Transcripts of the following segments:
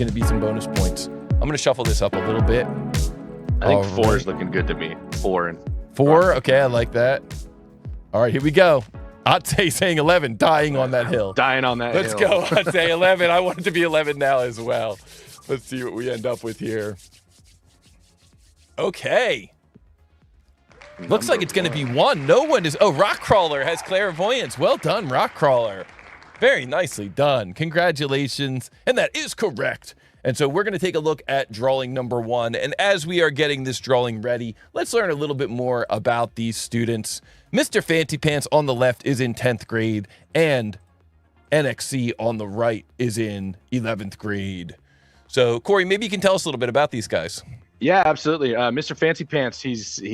going to be some bonus points. I'm going to shuffle this up a little bit. I think 4 is looking good to me. 4. Okay, I like that. All right, here we go. Ate saying 11, dying on that hill. Dying on that hill. Let's go, Ate 11. I want it to be 11 now as well. Let's see what we end up with here. Okay. Looks like it's going to be 1. No one is... Oh, Rock Crawler has clairvoyance. Well done, Rock Crawler. Very nicely done. Congratulations. And that is correct. And so we're going to take a look at drawing number 1. And as we are getting this drawing ready, let's learn a little bit more about these students. Mr. Fancy Pants on the left is in 10th grade, and NXC on the right is in 11th grade. So, Corey, maybe you can tell us a little bit about these guys. Yeah, absolutely. Mr. Fancy Pants, it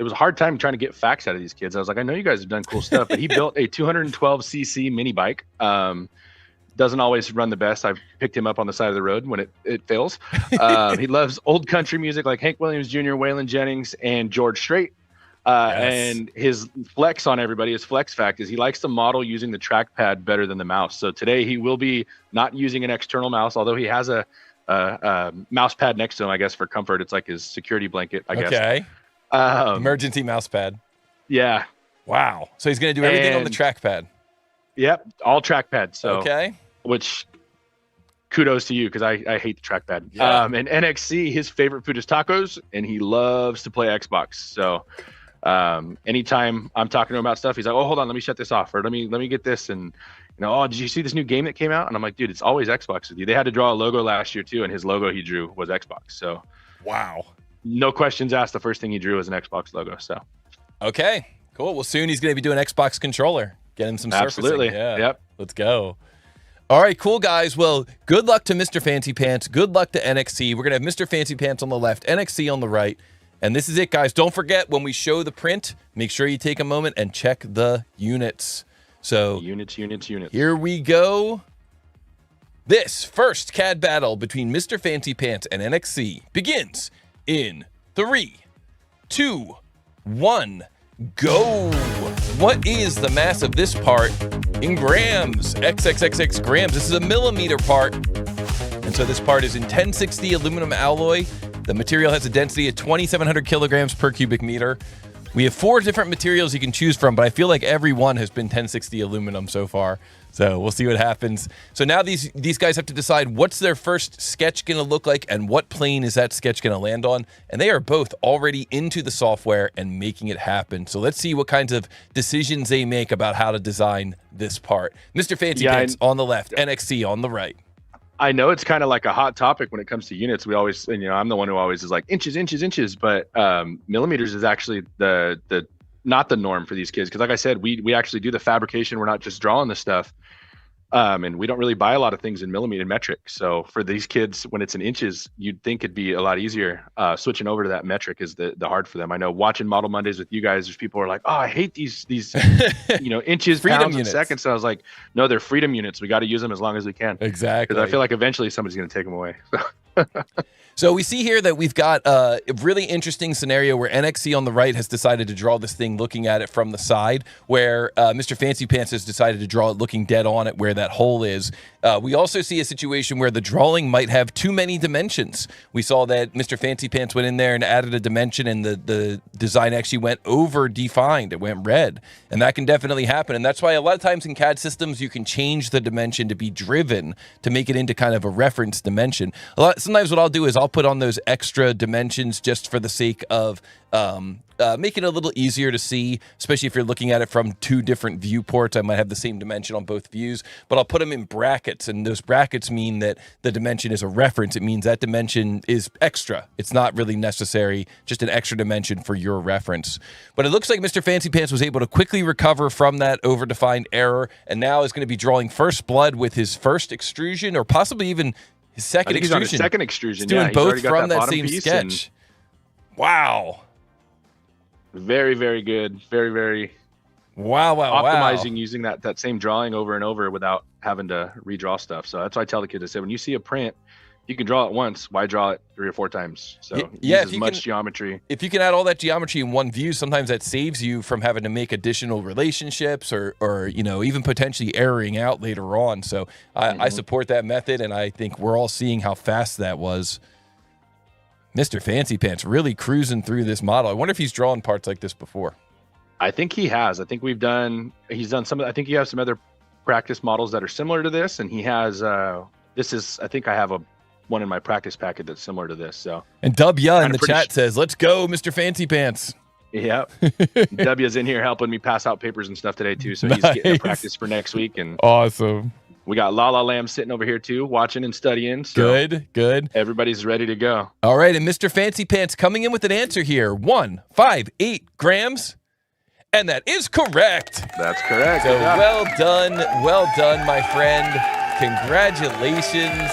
was a hard time trying to get facts out of these kids. I was like, I know you guys have done cool stuff, but he built a 212cc mini bike. Doesn't always run the best. I've picked him up on the side of the road when it fails. He loves old country music like Hank Williams Jr., Waylon Jennings, and George Strait. Yes. And his flex on everybody, his flex fact is he likes to model using the trackpad better than the mouse. So today he will be not using an external mouse, although he has a mouse pad next to him, I guess, for comfort. It's like his security blanket, I guess. Okay. Emergency mouse pad. Yeah. Wow. So he's going to do everything on the trackpad. Yep. All trackpad. So, okay. Which kudos to you, because I hate the trackpad. Yeah. And NXC, his favorite food is tacos, and he loves to play Xbox. So anytime I'm talking to him about stuff, he's like, oh, hold on, let me shut this off, or let me get this. And oh, did you see this new game that came out? And I'm like, dude, it's always Xbox with you. They had to draw a logo last year too, and his logo he drew was Xbox. So wow. No questions asked. The first thing he drew was an Xbox logo. So okay, cool. Well, soon he's going to be doing Xbox controller. Get him some surfacing. Absolutely. Yeah. Yep. Let's go. All right, cool, guys. Well, good luck to Mr. Fancy Pants. Good luck to NXC. We're going to have Mr. Fancy Pants on the left, NXC on the right. And this is it, guys. Don't forget, when we show the print, make sure you take a moment and check the units. So units. Here we go. This first CAD battle between Mr. Fancy Pants and NXC begins in 3, 2, 1, go. What is the mass of this part in grams? XXXX grams. This is a millimeter part. And so this part is in 1060 aluminum alloy. The material has a density of 2,700 kilograms per cubic meter. We have 4 different materials you can choose from, but I feel like every one has been 1060 aluminum so far. So we'll see what happens. So now these guys have to decide what's their first sketch going to look like and what plane is that sketch going to land on. And they are both already into the software and making it happen. So let's see what kinds of decisions they make about how to design this part. Mr. Fancy Pants on the left, NXC on the right. I know it's kind of like a hot topic when it comes to units. We always, I'm the one who always is like inches, but millimeters is actually the not the norm for these kids. Because like I said, we actually do the fabrication. We're not just drawing this stuff. And we don't really buy a lot of things in millimeter metric. So for these kids, when it's in inches, you'd think it'd be a lot easier. Switching over to that metric is the hard for them. I know watching Model Mondays with you guys, there's people who are like, oh, I hate these inches, pounds, and seconds. So I was like, no, they're freedom units. We got to use them as long as we can. Exactly. Because I feel like eventually somebody's going to take them away. So we see here that we've got a really interesting scenario where NXC on the right has decided to draw this thing looking at it from the side, where Mr. Fancy Pants has decided to draw it looking dead on it where that hole is. We also see a situation where the drawing might have too many dimensions. We saw that Mr. Fancy Pants went in there and added a dimension, and the design actually went over defined. It went red, and that can definitely happen. And that's why a lot of times in CAD systems, you can change the dimension to be driven to make it into kind of a reference dimension. Sometimes what I'll do is I'll put on those extra dimensions just for the sake of making it a little easier to see, especially if you're looking at it from 2 different viewports. I might have the same dimension on both views, but I'll put them in brackets, and those brackets mean that the dimension is a reference. It means that dimension is extra. It's not really necessary, just an extra dimension for your reference. But it looks like Mr. Fancy Pants was able to quickly recover from that overdefined error, and now is going to be drawing first blood with his first extrusion, or possibly even his second extrusion. He's on his second extrusion. He's doing both from that same sketch. Wow. Very, very good. Very, very wow. Optimizing using that same drawing over and over without having to redraw stuff. So that's why I tell the kids, I said, when you see a print, you can draw it once, why draw it 3 or 4 times? So yeah, use as much geometry. If you can add all that geometry in one view, sometimes that saves you from having to make additional relationships or you know, even potentially erroring out later on. So I support that method, and I think we're all seeing how fast that was. Mr. Fancy Pants really cruising through this model. I wonder if he's drawn parts like this before. I think he has. I think he's done some of, I think he has some other practice models that are similar to this, and he has I think I have one in my practice packet that's similar to this. So, and W in the chat says, "Let's go, Mr. Fancy Pants." Yeah, W's in here helping me pass out papers and stuff today too. So he's getting a practice for next week. And awesome. We got La La Lamb sitting over here too, watching and studying. So good. Everybody's ready to go. All right, and Mr. Fancy Pants coming in with an answer here: 158 grams. And that is correct. That's correct. So well done, my friend. Congratulations.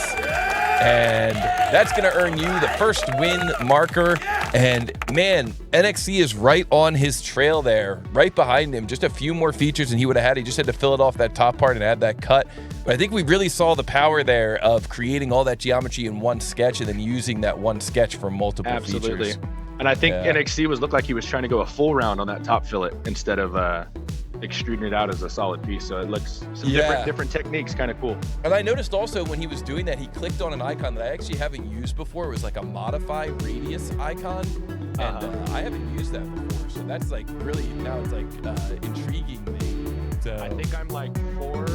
And that's going to earn you the first win marker. And man, NXC is right on his trail there, right behind him. Just a few more features and he would have had. He just had to fill it off that top part and add that cut. But I think we really saw the power there of creating all that geometry in one sketch and then using that one sketch for multiple features. And I think NXC looked like he was trying to go a full round on that top fillet instead of extruding it out as a solid piece. So it looks some different techniques, kind of cool. And I noticed also when he was doing that, he clicked on an icon that I actually haven't used before. It was like a modify radius icon, and I haven't used that before. So that's like really, now it's like intriguing me. So I think I'm like 4